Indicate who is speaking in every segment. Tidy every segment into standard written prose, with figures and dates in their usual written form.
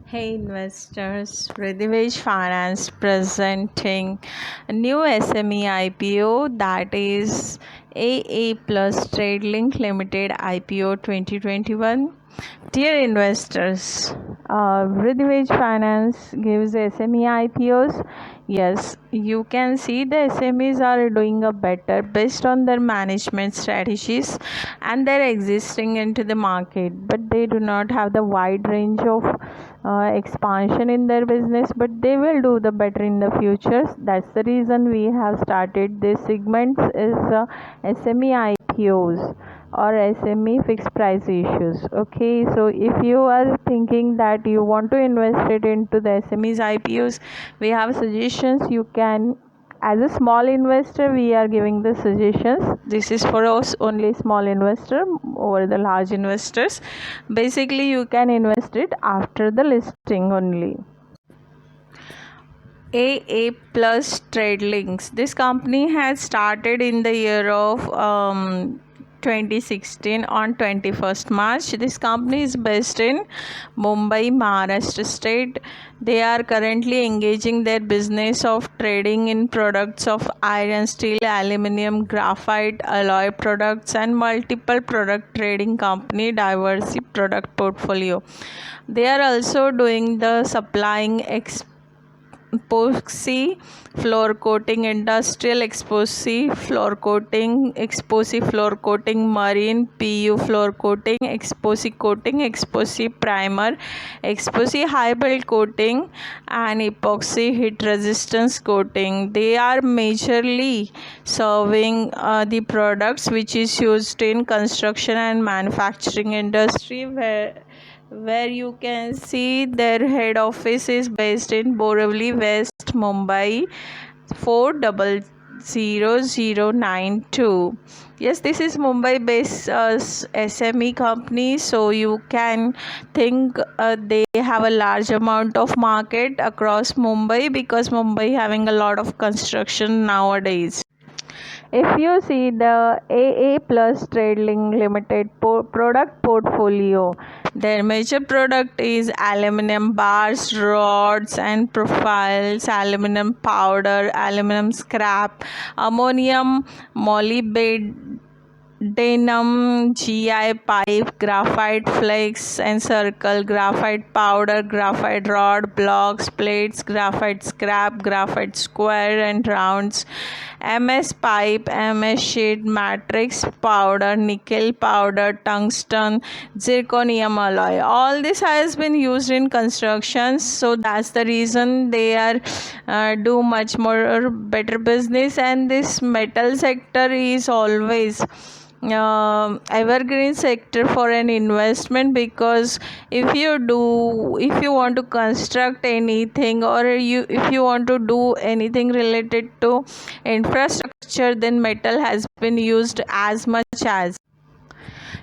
Speaker 1: Hey investors, Ridhivej Finance presenting a new SME IPO, that is AA Plus Trade Link Limited IPO 2021. Dear investors, Ridhivej Finance gives SME IPOs. Yes, you can see the SMEs are doing a better based on their management strategies and their existing into the market, but they do not have the wide range of expansion in their business, but they will do the better in the future. That's the reason we have started this segment is SME IPOs or SME fixed price issues. Okay, so if you are thinking that you want to invest it into the SMEs IPOs, we have suggestions. You can, as a small investor, we are giving the suggestions. This is for us only small investor over the large investors. Basically, you can invest it after the listing only. AA Plus Trade Links. This company has started in the year of 2016 on 21st March. This company is based in Mumbai, Maharashtra state. They are currently engaging their business of trading in products of iron, steel, aluminum, graphite, alloy products and multiple product trading company diverse product portfolio. They are also doing the supplying epoxy floor coating, industrial epoxy floor coating, epoxy floor coating, marine PU floor coating, epoxy primer, epoxy high build coating and epoxy heat resistance coating. They are majorly serving the products which is used in construction and manufacturing industry, where you can see their head office is based in Borivali West, Mumbai 400092. Yes, this is Mumbai based SME company, so you can think they have a large amount of market across Mumbai because Mumbai having a lot of construction nowadays. If you see the AA Plus Trading Limited product portfolio, their major product is aluminum bars, rods and profiles, aluminum powder, aluminum scrap, ammonium molybdenum, GI pipe, graphite flakes and circle, graphite powder, graphite rod, blocks, plates, graphite scrap, graphite square and rounds, MS pipe, MS sheet, matrix powder, nickel powder, tungsten, zirconium alloy. All this has been used in construction, so that's the reason they are do much more better business. And this metal sector is always evergreen sector for an investment, because if you want to construct anything, or if you want to do anything related to infrastructure, then metal has been used as much as.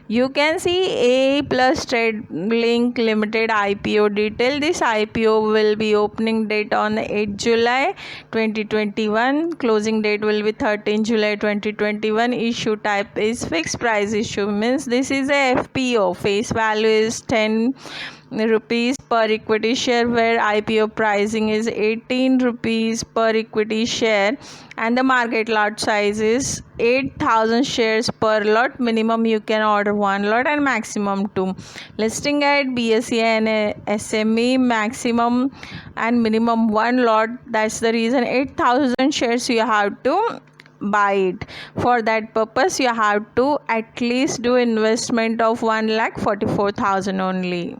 Speaker 1: You can see A Plus Trade Link Limited IPO detail. This IPO will be opening date on 8 July 2021. Closing date will be 13 July 2021. Issue type is fixed price issue, means this is a FPO. Face value is 10 rupees per equity share, where IPO pricing is 18 rupees per equity share, and the market lot size is 8,000 shares per lot. Minimum you can order one lot and maximum two. Listing at BSE and SME, maximum and minimum one lot. That's the reason 8,000 shares you have to buy it. For that purpose you have to at least do investment of 1,44,000 only.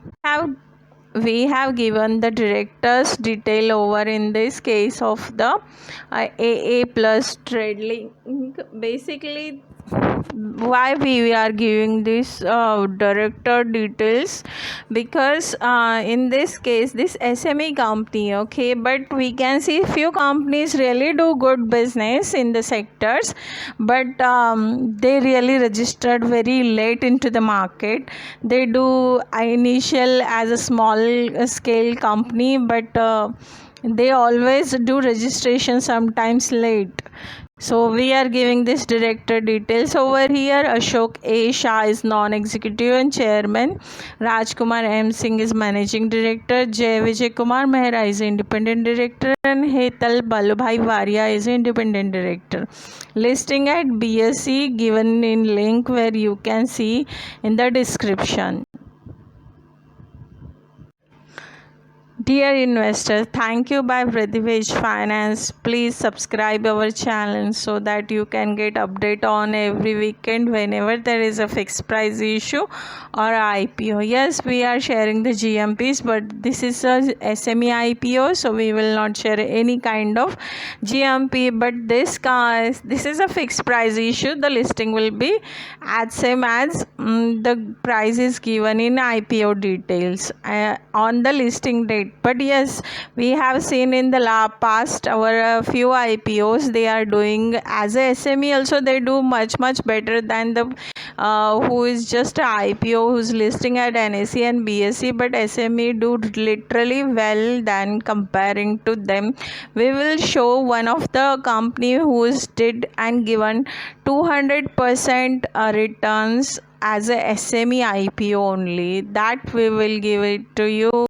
Speaker 1: We have given the directors detail over in this case of the AA Plus Trade Link. Basically, why we are giving this director details, because in this case this SME company, okay, but we can see few companies really do good business in the sectors, but they really registered very late into the market. They do initial as a small scale company, but they always do registration sometimes late. So we are giving this director details over here. Ashok A. Shah is non-executive and chairman. Rajkumar M. Singh is managing director. Jay Vijay Kumar Mehra is independent director, and Hetal Balubhai Varia is independent director. Listing at BSE given in link where you can see in the description. Dear investors, thank you by Prathivesh Finance. Please subscribe our channel so that you can get update on every weekend whenever there is a fixed price issue or IPO. Yes, we are sharing the GMPs, but this is a SME IPO, so we will not share any kind of GMP. But this is a fixed price issue. The listing will be as same as the price is given in IPO details on the listing date. But yes, we have seen in the past our few IPOs, they are doing as a SME also, they do much better than the who is just a IPO who's listing at NSE and BSE. But SME do literally well than comparing to them. We will show one of the company who's did and given 200% returns as a SME IPO only. That we will give it to you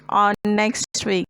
Speaker 1: on next week.